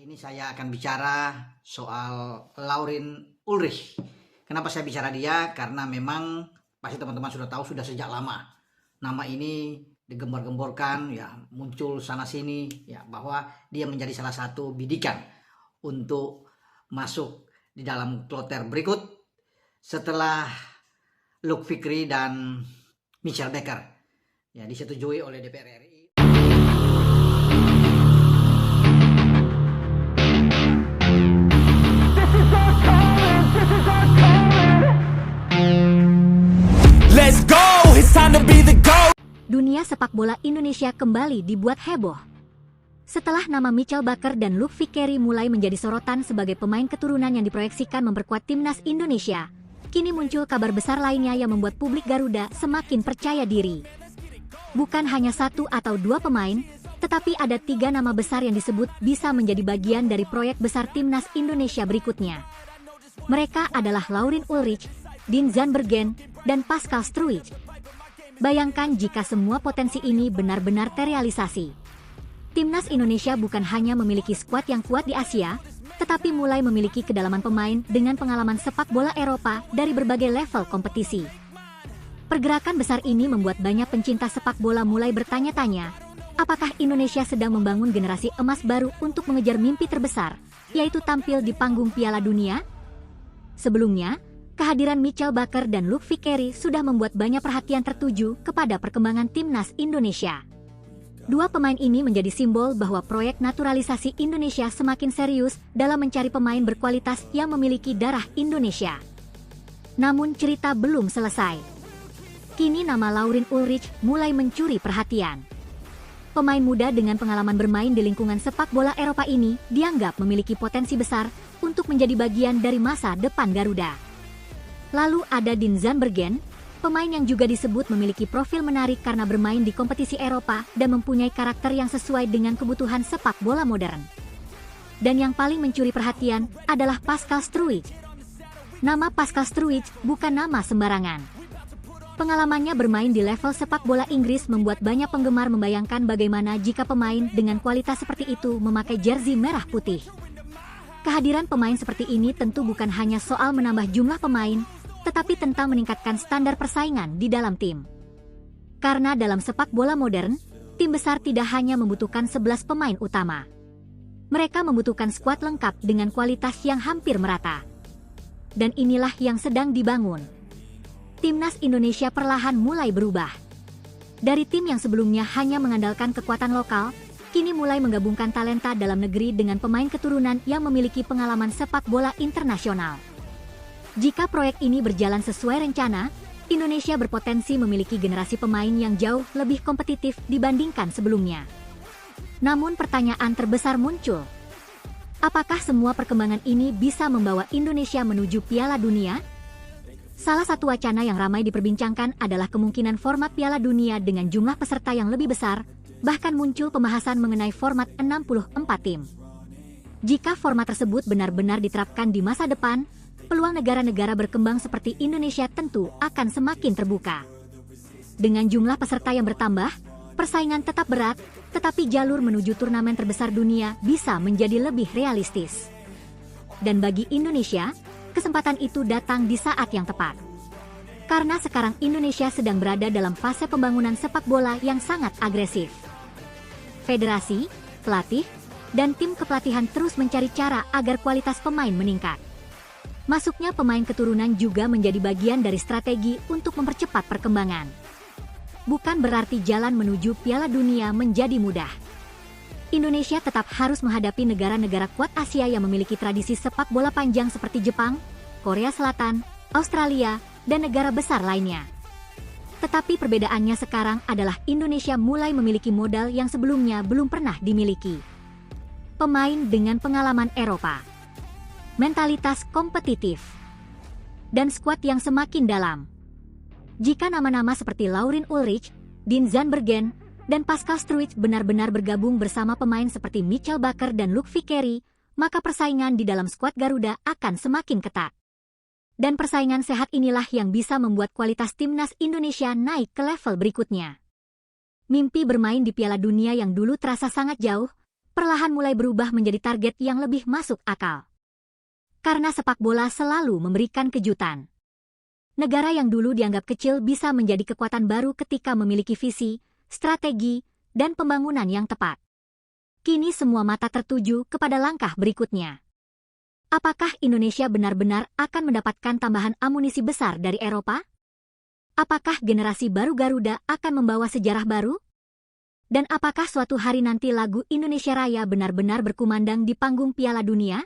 Ini saya akan bicara soal Laurin Ulrich. Kenapa saya bicara dia? Karena memang pasti teman-teman sudah tahu sudah sejak lama. Nama ini digembar-gemborkan, ya muncul sana sini, ya bahwa dia menjadi salah satu bidikan untuk masuk di dalam kloter berikut setelah Luc Fikri dan Michel Becker. Ya disetujui oleh DPR RI. Let's go, it's time to be the GOAT. Dunia sepak bola Indonesia kembali dibuat heboh. Setelah nama Michel Becker dan Luc Fikri mulai menjadi sorotan sebagai pemain keturunan yang diproyeksikan memperkuat timnas Indonesia, kini muncul kabar besar lainnya yang membuat publik Garuda semakin percaya diri. Bukan hanya satu atau dua pemain, tetapi ada 3 nama besar yang disebut bisa menjadi bagian dari proyek besar timnas Indonesia berikutnya. Mereka adalah Laurin Ulrich, Dean Zandbergen, dan Pascal Struijk. Bayangkan jika semua potensi ini benar-benar terrealisasi. Timnas Indonesia bukan hanya memiliki skuad yang kuat di Asia, tetapi mulai memiliki kedalaman pemain dengan pengalaman sepak bola Eropa dari berbagai level kompetisi. Pergerakan besar ini membuat banyak pencinta sepak bola mulai bertanya-tanya, apakah Indonesia sedang membangun generasi emas baru untuk mengejar mimpi terbesar, yaitu tampil di panggung Piala Dunia? Sebelumnya, kehadiran Michel Becker dan Luc Fikri sudah membuat banyak perhatian tertuju kepada perkembangan timnas Indonesia. Dua pemain ini menjadi simbol bahwa proyek naturalisasi Indonesia semakin serius dalam mencari pemain berkualitas yang memiliki darah Indonesia. Namun cerita belum selesai. Kini nama Laurin Ulrich mulai mencuri perhatian. Pemain muda dengan pengalaman bermain di lingkungan sepak bola Eropa ini dianggap memiliki potensi besar untuk menjadi bagian dari masa depan Garuda. Lalu ada Dean Zandbergen, pemain yang juga disebut memiliki profil menarik karena bermain di kompetisi Eropa dan mempunyai karakter yang sesuai dengan kebutuhan sepak bola modern. Dan yang paling mencuri perhatian adalah Pascal Struijk. Nama Pascal Struijk bukan nama sembarangan. Pengalamannya bermain di level sepak bola Inggris membuat banyak penggemar membayangkan bagaimana jika pemain dengan kualitas seperti itu memakai jersey merah putih. Kehadiran pemain seperti ini tentu bukan hanya soal menambah jumlah pemain, tetapi tentang meningkatkan standar persaingan di dalam tim. Karena dalam sepak bola modern, tim besar tidak hanya membutuhkan 11 pemain utama. Mereka membutuhkan skuad lengkap dengan kualitas yang hampir merata. Dan inilah yang sedang dibangun. Timnas Indonesia perlahan mulai berubah. Dari tim yang sebelumnya hanya mengandalkan kekuatan lokal, kini mulai menggabungkan talenta dalam negeri dengan pemain keturunan yang memiliki pengalaman sepak bola internasional. Jika proyek ini berjalan sesuai rencana, Indonesia berpotensi memiliki generasi pemain yang jauh lebih kompetitif dibandingkan sebelumnya. Namun pertanyaan terbesar muncul. Apakah semua perkembangan ini bisa membawa Indonesia menuju Piala Dunia? Salah satu wacana yang ramai diperbincangkan adalah kemungkinan format Piala Dunia dengan jumlah peserta yang lebih besar, bahkan muncul pembahasan mengenai format 64 tim. Jika format tersebut benar-benar diterapkan di masa depan, peluang negara-negara berkembang seperti Indonesia tentu akan semakin terbuka. Dengan jumlah peserta yang bertambah, persaingan tetap berat, tetapi jalur menuju turnamen terbesar dunia bisa menjadi lebih realistis. Dan bagi Indonesia, kesempatan itu datang di saat yang tepat. Karena sekarang Indonesia sedang berada dalam fase pembangunan sepak bola yang sangat agresif. Federasi, pelatih, dan tim kepelatihan terus mencari cara agar kualitas pemain meningkat. Masuknya pemain keturunan juga menjadi bagian dari strategi untuk mempercepat perkembangan. Bukan berarti jalan menuju Piala Dunia menjadi mudah. Indonesia tetap harus menghadapi negara-negara kuat Asia yang memiliki tradisi sepak bola panjang seperti Jepang, Korea Selatan, Australia, dan negara besar lainnya. Tetapi perbedaannya sekarang adalah Indonesia mulai memiliki modal yang sebelumnya belum pernah dimiliki. Pemain dengan pengalaman Eropa, mentalitas kompetitif, dan skuad yang semakin dalam. Jika nama-nama seperti Laurin Ulrich, Dean Zandbergen, dan Pascal Struijk benar-benar bergabung bersama pemain seperti Michel Becker dan Luc Fikri, maka persaingan di dalam skuad Garuda akan semakin ketat. Dan persaingan sehat inilah yang bisa membuat kualitas timnas Indonesia naik ke level berikutnya. Mimpi bermain di Piala Dunia yang dulu terasa sangat jauh, perlahan mulai berubah menjadi target yang lebih masuk akal. Karena sepak bola selalu memberikan kejutan. Negara yang dulu dianggap kecil bisa menjadi kekuatan baru ketika memiliki visi, strategi, dan pembangunan yang tepat. Kini semua mata tertuju kepada langkah berikutnya. Apakah Indonesia benar-benar akan mendapatkan tambahan amunisi besar dari Eropa? Apakah generasi baru Garuda akan membawa sejarah baru? Dan apakah suatu hari nanti lagu Indonesia Raya benar-benar berkumandang di panggung Piala Dunia?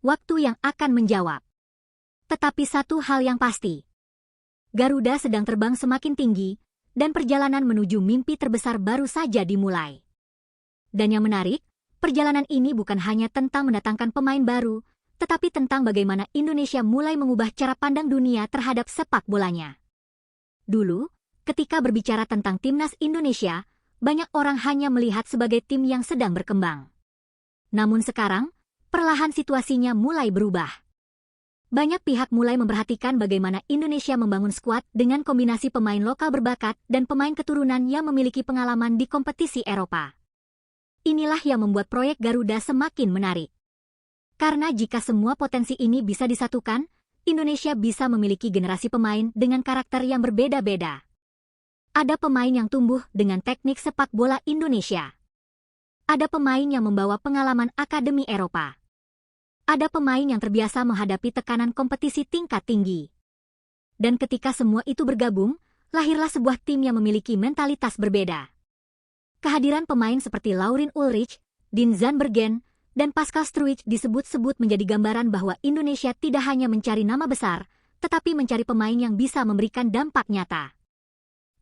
Waktu yang akan menjawab. Tetapi satu hal yang pasti. Garuda sedang terbang semakin tinggi, dan perjalanan menuju mimpi terbesar baru saja dimulai. Dan yang menarik, perjalanan ini bukan hanya tentang mendatangkan pemain baru, tetapi tentang bagaimana Indonesia mulai mengubah cara pandang dunia terhadap sepak bolanya. Dulu, ketika berbicara tentang timnas Indonesia, banyak orang hanya melihat sebagai tim yang sedang berkembang. Namun sekarang, perlahan situasinya mulai berubah. Banyak pihak mulai memperhatikan bagaimana Indonesia membangun skuad dengan kombinasi pemain lokal berbakat dan pemain keturunan yang memiliki pengalaman di kompetisi Eropa. Inilah yang membuat proyek Garuda semakin menarik. Karena jika semua potensi ini bisa disatukan, Indonesia bisa memiliki generasi pemain dengan karakter yang berbeda-beda. Ada pemain yang tumbuh dengan teknik sepak bola Indonesia. Ada pemain yang membawa pengalaman akademi Eropa. Ada pemain yang terbiasa menghadapi tekanan kompetisi tingkat tinggi. Dan ketika semua itu bergabung, lahirlah sebuah tim yang memiliki mentalitas berbeda. Kehadiran pemain seperti Laurin Ulrich, Dean Zandbergen, dan Pascal Struijk disebut-sebut menjadi gambaran bahwa Indonesia tidak hanya mencari nama besar, tetapi mencari pemain yang bisa memberikan dampak nyata.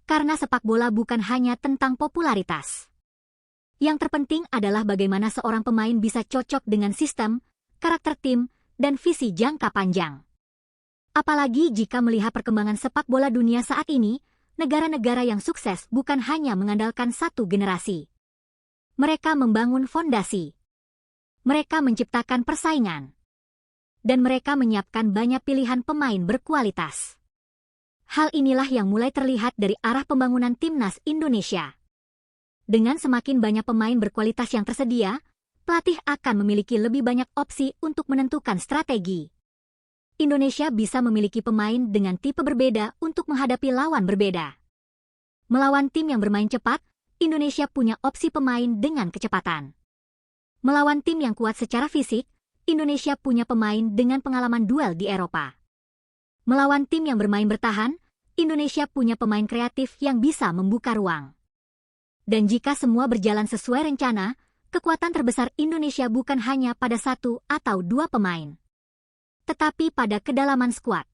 Karena sepak bola bukan hanya tentang popularitas. Yang terpenting adalah bagaimana seorang pemain bisa cocok dengan sistem, karakter tim, dan visi jangka panjang. Apalagi jika melihat perkembangan sepak bola dunia saat ini, negara-negara yang sukses bukan hanya mengandalkan satu generasi. Mereka membangun fondasi. Mereka menciptakan persaingan. Dan mereka menyiapkan banyak pilihan pemain berkualitas. Hal inilah yang mulai terlihat dari arah pembangunan timnas Indonesia. Dengan semakin banyak pemain berkualitas yang tersedia, pelatih akan memiliki lebih banyak opsi untuk menentukan strategi. Indonesia bisa memiliki pemain dengan tipe berbeda untuk menghadapi lawan berbeda. Melawan tim yang bermain cepat, Indonesia punya opsi pemain dengan kecepatan. Melawan tim yang kuat secara fisik, Indonesia punya pemain dengan pengalaman duel di Eropa. Melawan tim yang bermain bertahan, Indonesia punya pemain kreatif yang bisa membuka ruang. Dan jika semua berjalan sesuai rencana, kekuatan terbesar Indonesia bukan hanya pada satu atau dua pemain, tetapi pada kedalaman skuad.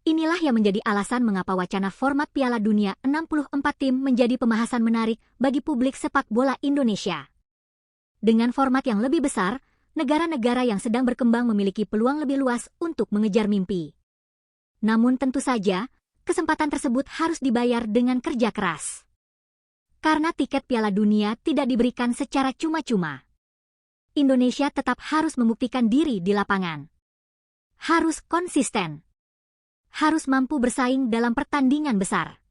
Inilah yang menjadi alasan mengapa wacana format Piala Dunia 64 tim menjadi pembahasan menarik bagi publik sepak bola Indonesia. Dengan format yang lebih besar, negara-negara yang sedang berkembang memiliki peluang lebih luas untuk mengejar mimpi. Namun tentu saja, kesempatan tersebut harus dibayar dengan kerja keras. Karena tiket Piala Dunia tidak diberikan secara cuma-cuma. Indonesia tetap harus membuktikan diri di lapangan. Harus konsisten. Harus mampu bersaing dalam pertandingan besar.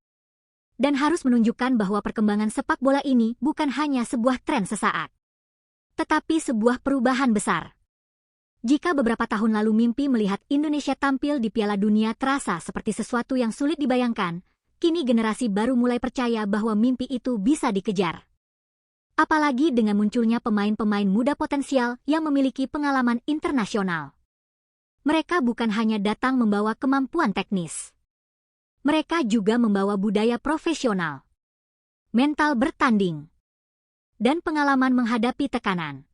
Dan harus menunjukkan bahwa perkembangan sepak bola ini bukan hanya sebuah tren sesaat, tetapi sebuah perubahan besar. Jika beberapa tahun lalu mimpi melihat Indonesia tampil di Piala Dunia terasa seperti sesuatu yang sulit dibayangkan, kini generasi baru mulai percaya bahwa mimpi itu bisa dikejar. Apalagi dengan munculnya pemain-pemain muda potensial yang memiliki pengalaman internasional. Mereka bukan hanya datang membawa kemampuan teknis. Mereka juga membawa budaya profesional, mental bertanding, dan pengalaman menghadapi tekanan.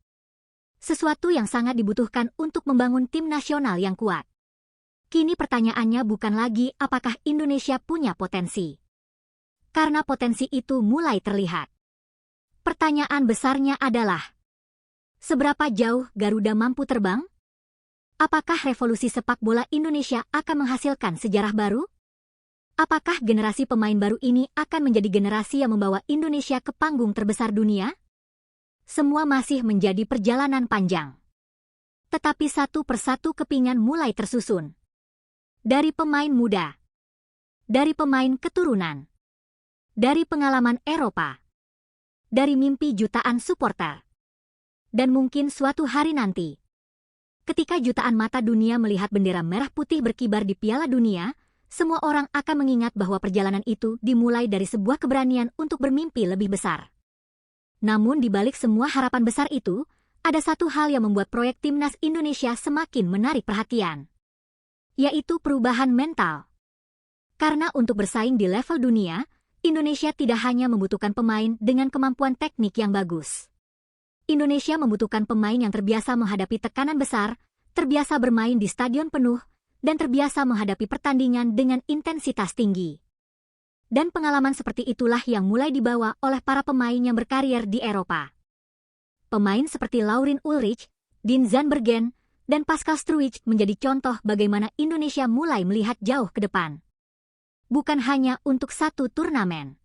Sesuatu yang sangat dibutuhkan untuk membangun tim nasional yang kuat. Kini pertanyaannya bukan lagi apakah Indonesia punya potensi. Karena potensi itu mulai terlihat. Pertanyaan besarnya adalah, seberapa jauh Garuda mampu terbang? Apakah revolusi sepak bola Indonesia akan menghasilkan sejarah baru? Apakah generasi pemain baru ini akan menjadi generasi yang membawa Indonesia ke panggung terbesar dunia? Semua masih menjadi perjalanan panjang. Tetapi satu persatu kepingan mulai tersusun. Dari pemain muda, dari pemain keturunan, dari pengalaman Eropa, dari mimpi jutaan supporter. Dan mungkin suatu hari nanti, ketika jutaan mata dunia melihat bendera merah putih berkibar di Piala Dunia, semua orang akan mengingat bahwa perjalanan itu dimulai dari sebuah keberanian untuk bermimpi lebih besar. Namun di balik semua harapan besar itu, ada satu hal yang membuat proyek Timnas Indonesia semakin menarik perhatian, yaitu perubahan mental. Karena untuk bersaing di level dunia, Indonesia tidak hanya membutuhkan pemain dengan kemampuan teknik yang bagus. Indonesia membutuhkan pemain yang terbiasa menghadapi tekanan besar, terbiasa bermain di stadion penuh, dan terbiasa menghadapi pertandingan dengan intensitas tinggi. Dan pengalaman seperti itulah yang mulai dibawa oleh para pemain yang berkarier di Eropa. Pemain seperti Laurin Ulrich, Dean Zandbergen, dan Pascal Struijk menjadi contoh bagaimana Indonesia mulai melihat jauh ke depan. Bukan hanya untuk satu turnamen,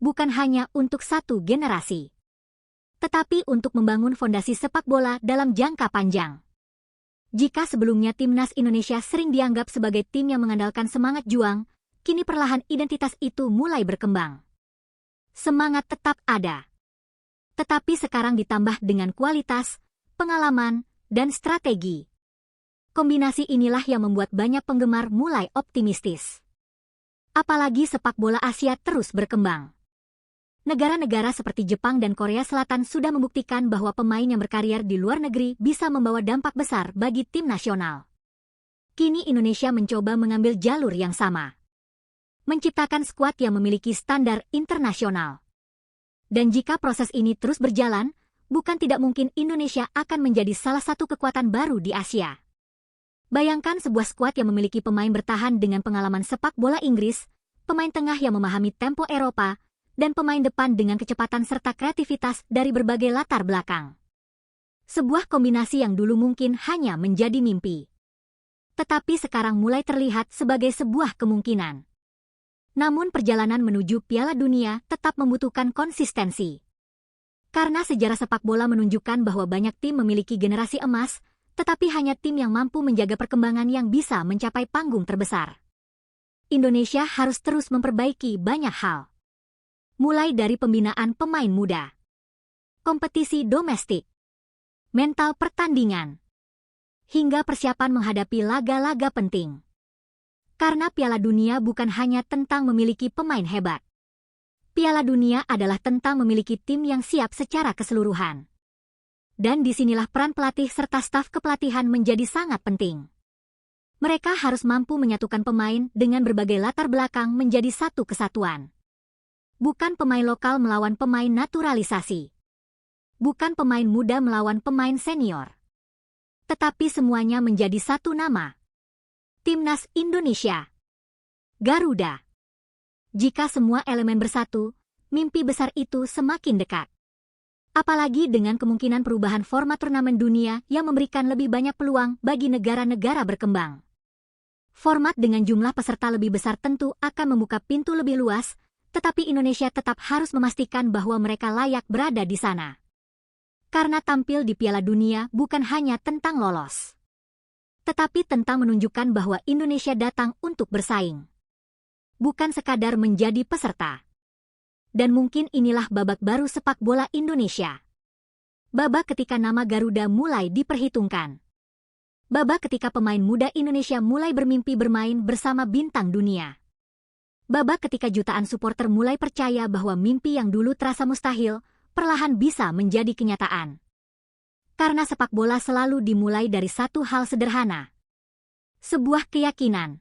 bukan hanya untuk satu generasi, tetapi untuk membangun fondasi sepak bola dalam jangka panjang. Jika sebelumnya Timnas Indonesia sering dianggap sebagai tim yang mengandalkan semangat juang, kini perlahan identitas itu mulai berkembang. Semangat tetap ada, tetapi sekarang ditambah dengan kualitas, pengalaman, dan strategi. Kombinasi inilah yang membuat banyak penggemar mulai optimistis. Apalagi sepak bola Asia terus berkembang. Negara-negara seperti Jepang dan Korea Selatan sudah membuktikan bahwa pemain yang berkarier di luar negeri bisa membawa dampak besar bagi tim nasional. Kini Indonesia mencoba mengambil jalur yang sama, menciptakan skuad yang memiliki standar internasional. Dan jika proses ini terus berjalan, bukan tidak mungkin Indonesia akan menjadi salah satu kekuatan baru di Asia. Bayangkan sebuah skuad yang memiliki pemain bertahan dengan pengalaman sepak bola Inggris, pemain tengah yang memahami tempo Eropa, dan pemain depan dengan kecepatan serta kreativitas dari berbagai latar belakang. Sebuah kombinasi yang dulu mungkin hanya menjadi mimpi, tetapi sekarang mulai terlihat sebagai sebuah kemungkinan. Namun perjalanan menuju Piala Dunia tetap membutuhkan konsistensi. Karena sejarah sepak bola menunjukkan bahwa banyak tim memiliki generasi emas, tetapi hanya tim yang mampu menjaga perkembangan yang bisa mencapai panggung terbesar. Indonesia harus terus memperbaiki banyak hal. Mulai dari pembinaan pemain muda, kompetisi domestik, mental pertandingan, hingga persiapan menghadapi laga-laga penting. Karena Piala Dunia bukan hanya tentang memiliki pemain hebat. Piala Dunia adalah tentang memiliki tim yang siap secara keseluruhan. Dan disinilah peran pelatih serta staf kepelatihan menjadi sangat penting. Mereka harus mampu menyatukan pemain dengan berbagai latar belakang menjadi satu kesatuan. Bukan pemain lokal melawan pemain naturalisasi. Bukan pemain muda melawan pemain senior. Tetapi semuanya menjadi satu nama. Timnas Indonesia. Garuda. Jika semua elemen bersatu, mimpi besar itu semakin dekat. Apalagi dengan kemungkinan perubahan format turnamen dunia yang memberikan lebih banyak peluang bagi negara-negara berkembang. Format dengan jumlah peserta lebih besar tentu akan membuka pintu lebih luas, tetapi Indonesia tetap harus memastikan bahwa mereka layak berada di sana. Karena tampil di Piala Dunia bukan hanya tentang lolos, tetapi tentang menunjukkan bahwa Indonesia datang untuk bersaing, bukan sekadar menjadi peserta. Dan mungkin inilah babak baru sepak bola Indonesia. Babak ketika nama Garuda mulai diperhitungkan. Babak ketika pemain muda Indonesia mulai bermimpi bermain bersama bintang dunia. Babak ketika jutaan supporter mulai percaya bahwa mimpi yang dulu terasa mustahil, perlahan bisa menjadi kenyataan. Karena sepak bola selalu dimulai dari satu hal sederhana. Sebuah keyakinan.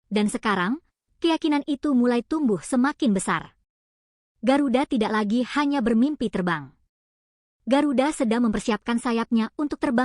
Dan sekarang, keyakinan itu mulai tumbuh semakin besar. Garuda tidak lagi hanya bermimpi terbang. Garuda sedang mempersiapkan sayapnya untuk terbang